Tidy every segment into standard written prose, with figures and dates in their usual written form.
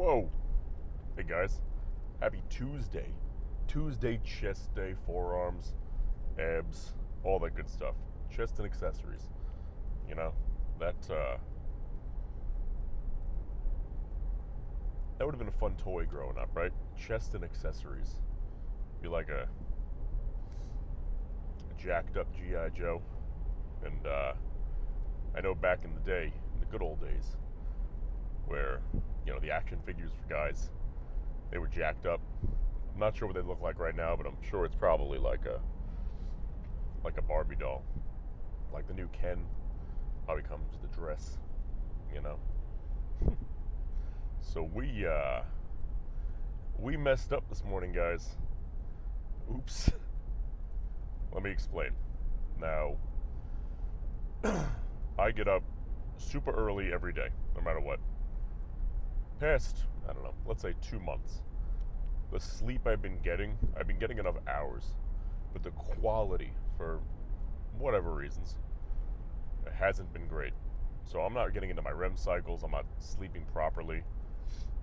Whoa! Hey guys, happy Tuesday. Tuesday chest day, forearms, abs, all that good stuff. Chest and accessories. You know, that that would have been a fun toy growing up, right? Chest and accessories. Be like a jacked up G.I. Joe. And I know back in the day, in the good old days, where, the action figures for guys, they were jacked up. I'm not sure what they look like right now, but I'm sure it's probably like a Barbie doll. Like the new Ken probably comes with a dress, So we messed up this morning, guys. Oops. Let me explain. Now, I get up super early every day, no matter what. Past, I don't know, let's say 2 months. The sleep I've been getting enough hours, but the quality, for whatever reasons, it hasn't been great. So I'm not getting into my REM cycles, I'm not sleeping properly,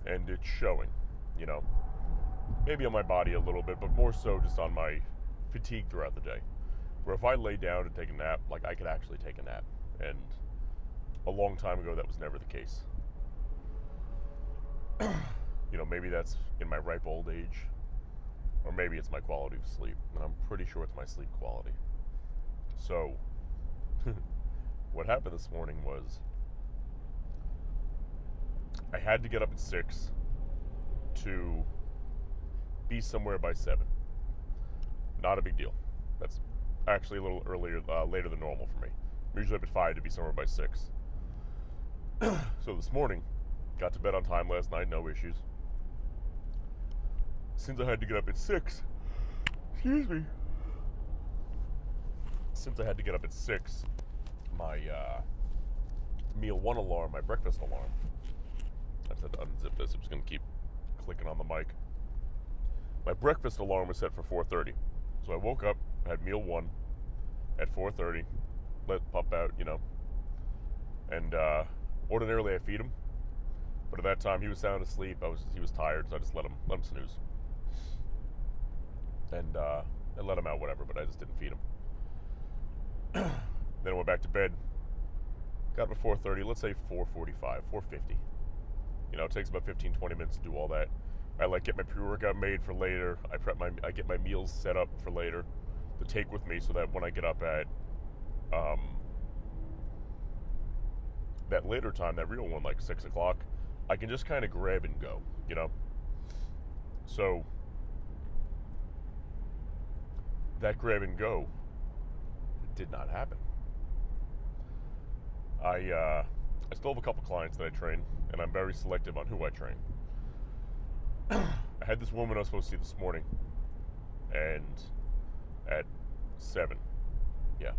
and it's showing, Maybe on my body a little bit, but more so just on my fatigue throughout the day. Where if I lay down and take a nap, like I could actually take a nap. And a long time ago, that was never the case. Maybe that's in my ripe old age, or maybe it's my quality of sleep, and I'm pretty sure it's my sleep quality. So, what happened this morning was I had to get up at 6 to be somewhere by 7. Not a big deal. That's actually a little later than normal for me. I'm usually up at 5 to be somewhere by 6. So this morning, got to bed on time last night, no issues. Since I had to get up at 6, Since I had to get up at 6, my meal 1 alarm, my breakfast alarm, I just had to unzip this, I'm just going to keep clicking on the mic. My breakfast alarm was set for 4:30. So I woke up, had meal 1 at 4:30, let pup out, and ordinarily I feed him, but at that time he was sound asleep. He was tired, so I just let him snooze, and I let him out, whatever. But I just didn't feed him. Then I went back to bed. Got up at 4:30. Let's say 4:45, 4:50. It takes about 15-20 minutes to do all that. I get my pre-workout made for later. I get my meals set up for later to take with me, so that when I get up at that later time, that real one, like 6 o'clock, I can just kind of grab and go, So that grab and go did not happen. I still have a couple clients that I train, and I'm very selective on who I train. I had this woman I was supposed to see this morning, and at 7, yeah.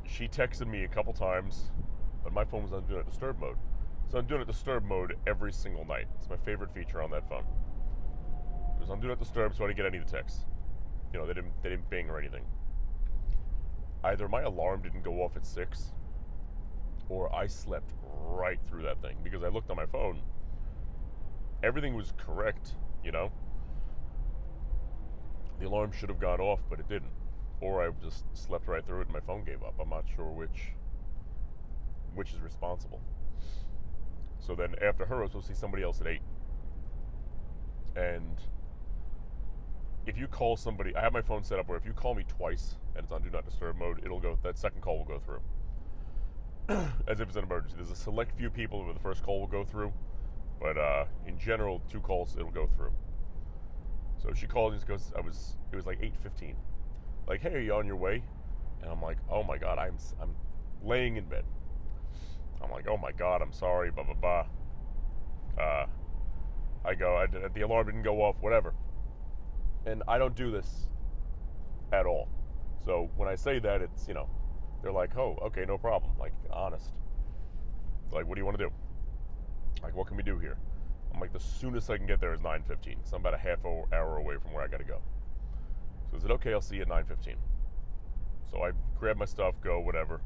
She texted me a couple times, but my phone was on Do Not Disturb mode. So I'm Do Not Disturb mode every single night. It's my favorite feature on that phone. It was on Do Not Disturb, so I didn't get any of the texts. They didn't bing or anything. Either my alarm didn't go off at 6, or I slept right through that thing, because I looked on my phone. Everything was correct, The alarm should have gone off, but it didn't. Or I just slept right through it and my phone gave up. I'm not sure which is responsible. So then after her, I was supposed to see somebody else at 8. And if you call somebody, I have my phone set up where if you call me twice and it's on Do Not Disturb mode, that second call will go through. As if it's an emergency. There's a select few people where the first call will go through, but in general, 2 calls, it'll go through. So she called and goes, it was like 8:15. Like, hey, are you on your way? And I'm like, oh my God, I'm laying in bed. I'm like, oh my God, I'm sorry, blah, blah, blah. The alarm didn't go off, whatever. And I don't do this at all. So when I say that, it's, they're like, oh, okay, no problem. Like, honest. Like, what do you want to do? Like, what can we do here? I'm like, the soonest I can get there is 9:15. So I'm about a half hour away from where I got to go. So I said, okay, I'll see you at 9:15. So I grab my stuff, go, whatever.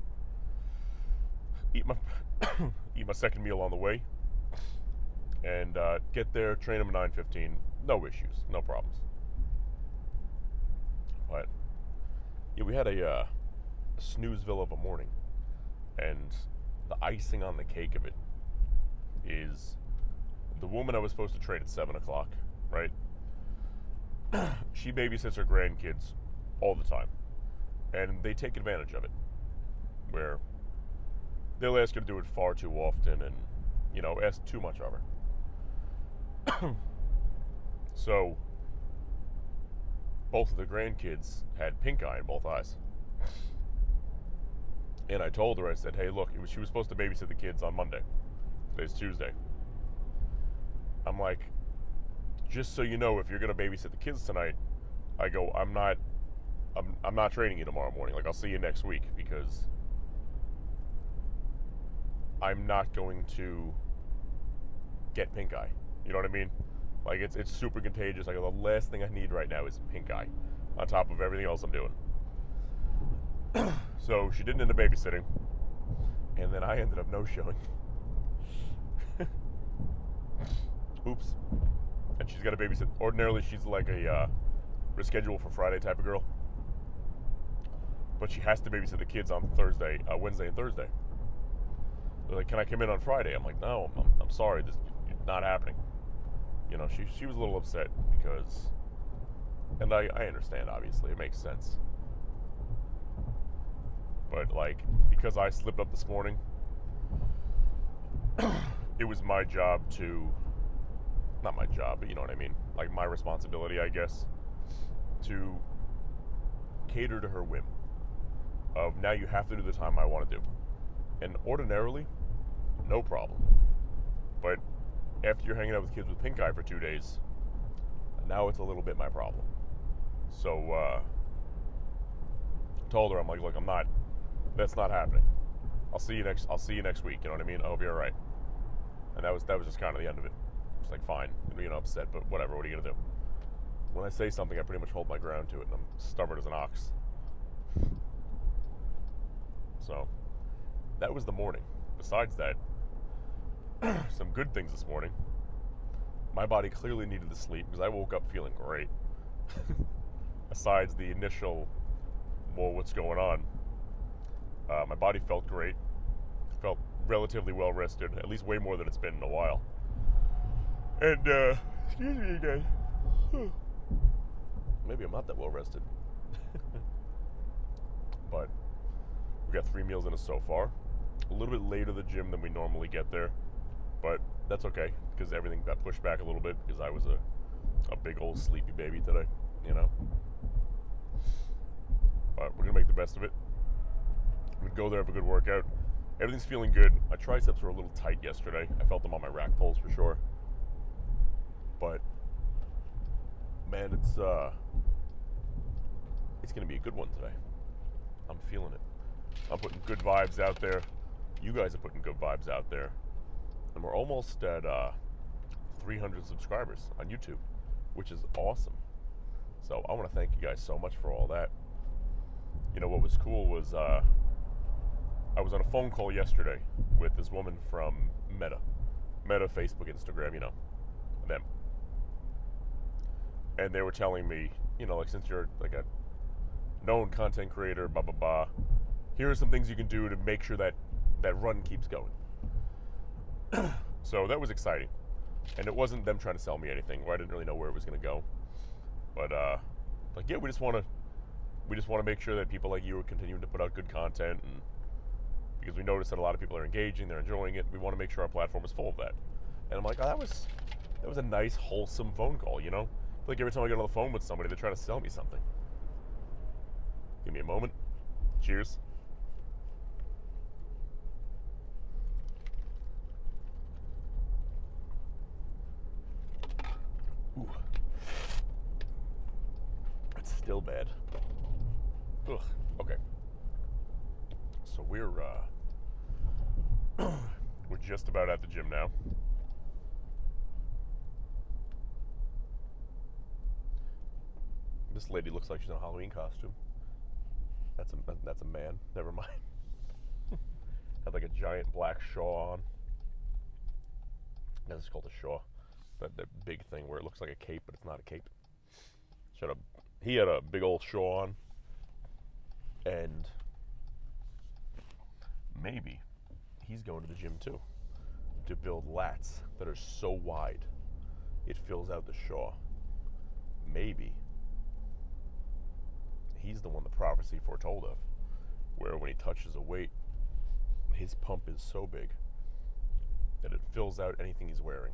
eat my eat my second meal on the way, and get there, train them at 9:15. No issues, no problems. But yeah, we had a snoozeville of a morning, and the icing on the cake of it is the woman I was supposed to train at 7 o'clock, right? She babysits her grandkids all the time, and they take advantage of it, where they'll ask her to do it far too often, and ask too much of her. So both of the grandkids had pink eye in both eyes. And I told her, I said, hey, look, she was supposed to babysit the kids on Monday. Today's Tuesday. I'm like, just so you know, if you're going to babysit the kids tonight, I go, I'm not training you tomorrow morning. Like, I'll see you next week, because I'm not going to get pink eye. You know what I mean? Like, it's super contagious. Like, the last thing I need right now is pink eye, on top of everything else I'm doing. So she didn't end up babysitting, and then I ended up no-showing. Oops. And she's got to babysit. Ordinarily, she's like a reschedule for Friday type of girl, but she has to babysit the kids on Wednesday and Thursday. They're like, can I come in on Friday? I'm like, no, I'm sorry, this is not happening. She was a little upset because, and I understand, obviously, it makes sense. But, like, because I slipped up this morning, it was my job not my job, but you know what I mean, like my responsibility, I guess, to cater to her whim of, now you have to do the time I want to do. And ordinarily, no problem. But after you're hanging out with kids with pink eye for 2 days, now it's a little bit my problem. So, told her, I'm like, look, that's not happening. I'll see you next week, you know what I mean? I'll be all right. And that was just kind of the end of it. It's like, fine, upset, but whatever, what are you gonna do? When I say something, I pretty much hold my ground to it, and I'm stubborn as an ox. So, that was the morning. Besides that, some good things this morning. My body clearly needed the sleep, because I woke up feeling great. Besides the initial, whoa, what's going on? My body felt great. Felt relatively well rested, at least way more than it's been in a while. And, excuse me again. Maybe I'm not that well rested. But we got 3 meals in us so far. A little bit later to the gym than we normally get there, but that's okay, because everything got pushed back a little bit, because I was a big old sleepy baby today, But we're gonna make the best of it. I'm gonna go there, have a good workout. Everything's feeling good. My triceps were a little tight yesterday. I felt them on my rack pulls for sure. But man, it's gonna be a good one today. I'm feeling it. I'm putting good vibes out there. You guys are putting good vibes out there. And we're almost at 300 subscribers on YouTube, which is awesome. So I want to thank you guys so much for all that. What was cool was I was on a phone call yesterday with this woman from Meta, Facebook, Instagram, them. And they were telling me, like, since you're like a known content creator, blah, blah, blah, here are some things you can do to make sure that run keeps going. So that was exciting. And it wasn't them trying to sell me anything, where I didn't really know where it was going to go. But, yeah, we just want to make sure that people like you are continuing to put out good content, and because we notice that a lot of people are engaging, they're enjoying it. We want to make sure our platform is full of that. And I'm like, oh, that was a nice, wholesome phone call, Like every time I get on the phone with somebody, they're trying to sell me something. Give me a moment. Cheers. Ooh. It's still bad. Ugh. Okay. So we're just about at the gym now. This lady looks like she's in a Halloween costume. That's a man. Never mind. Had like a giant black shawl on. I guess it's called a shawl. That big thing where it looks like a cape, but it's not a cape. He had a big old shawl on, and maybe he's going to the gym too to build lats that are so wide it fills out the shaw. Maybe he's the one the prophecy foretold of, where when he touches a weight, his pump is so big that it fills out anything he's wearing.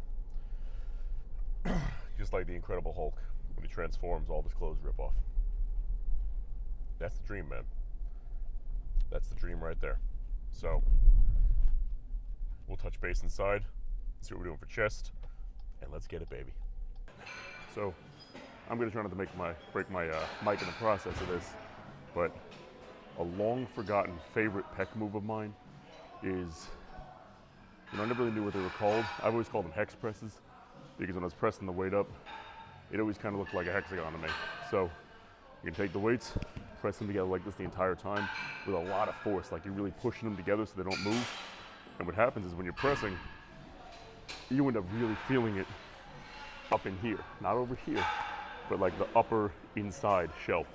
Just like the Incredible Hulk, when he transforms, all of his clothes rip off. That's the dream, man. That's the dream right there. So we'll touch base inside, see what we're doing for chest, and let's get it, baby. So I'm gonna try not to break my mic in the process of this, but a long forgotten favorite pec move of mine is, I never really knew what they were called. I've always called them hex presses, because when I was pressing the weight up, it always kind of looked like a hexagon to me. So you can take the weights, press them together like this the entire time with a lot of force, like you're really pushing them together so they don't move. And what happens is when you're pressing, you end up really feeling it up in here, not over here, but like the upper inside shelf.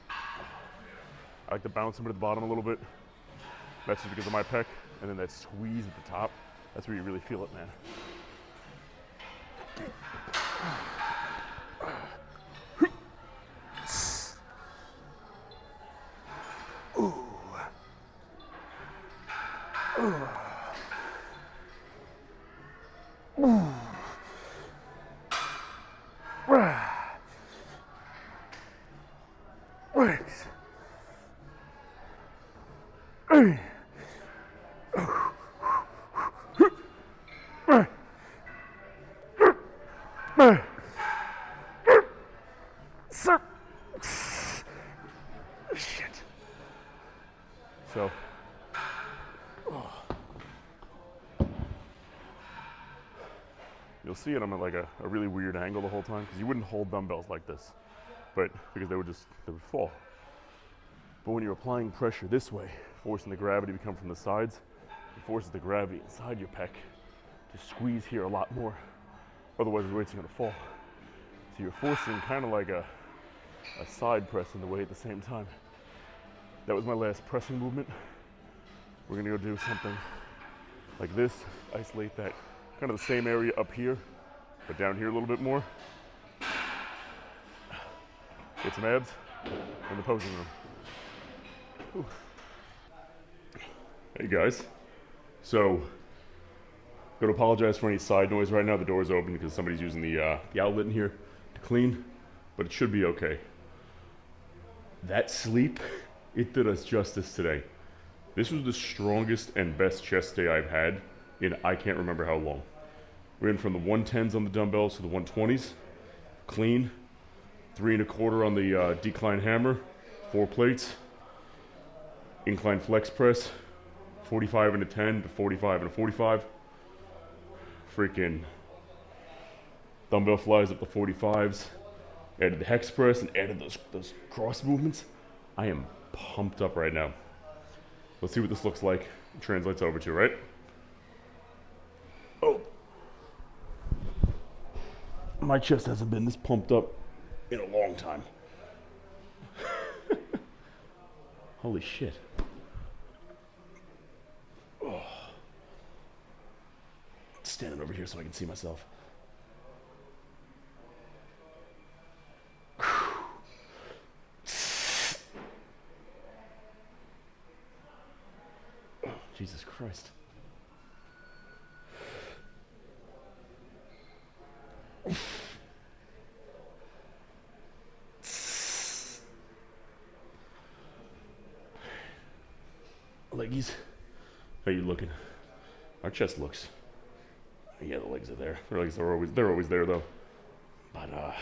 I like to bounce them to the bottom a little bit. That's just because of my pec. And then that squeeze at the top, that's where you really feel it, man. Shit. So, you'll see it, I'm at like a really weird angle the whole time, because you wouldn't hold dumbbells like this, but because they would fall. But when you're applying pressure this way, forcing the gravity to come from the sides, it forces the gravity inside your pec to squeeze here a lot more. Otherwise the weight's gonna fall. So you're forcing kind of like a side press in the weight at the same time. That was my last pressing movement. We're gonna go do something like this, isolate that kind of the same area up here, but down here a little bit more. Get some abs in the posing room. Whew. Hey guys, so gotta apologize for any side noise right now. The door's open because somebody's using the outlet in here to clean, but it should be okay. That sleep, it did us justice today. This was the strongest and best chest day I've had in I can't remember how long. We went from the 110s on the dumbbells to the 120s, clean, 3 1/4 on the decline hammer, 4 plates, incline flex press, 45 and a 10 to 45 and a 45. Freaking dumbbell flies up to 45s. Added the hex press and added those cross movements. I am pumped up right now. Let's see what this looks like. It translates over to, right? Oh. My chest hasn't been this pumped up in a long time. Holy shit. Oh. Standing over here so I can see myself. Oh, Jesus Christ. Leggies, how you looking? Our chest looks. Yeah, the legs are there. Their legs are always there though. But wow.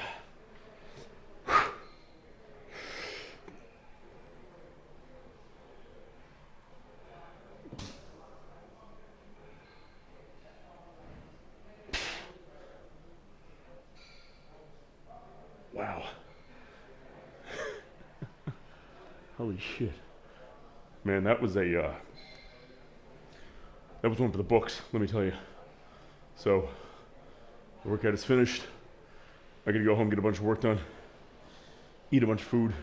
Holy shit. Man, that was one for the books, let me tell you. So, the workout is finished. I gotta go home, get a bunch of work done, eat a bunch of food.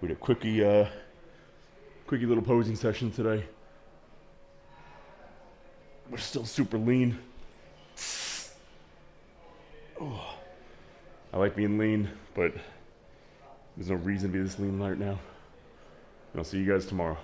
We did a quickie little posing session today. We're still super lean. Oh, I like being lean, but there's no reason to be this lean right now. And I'll see you guys tomorrow.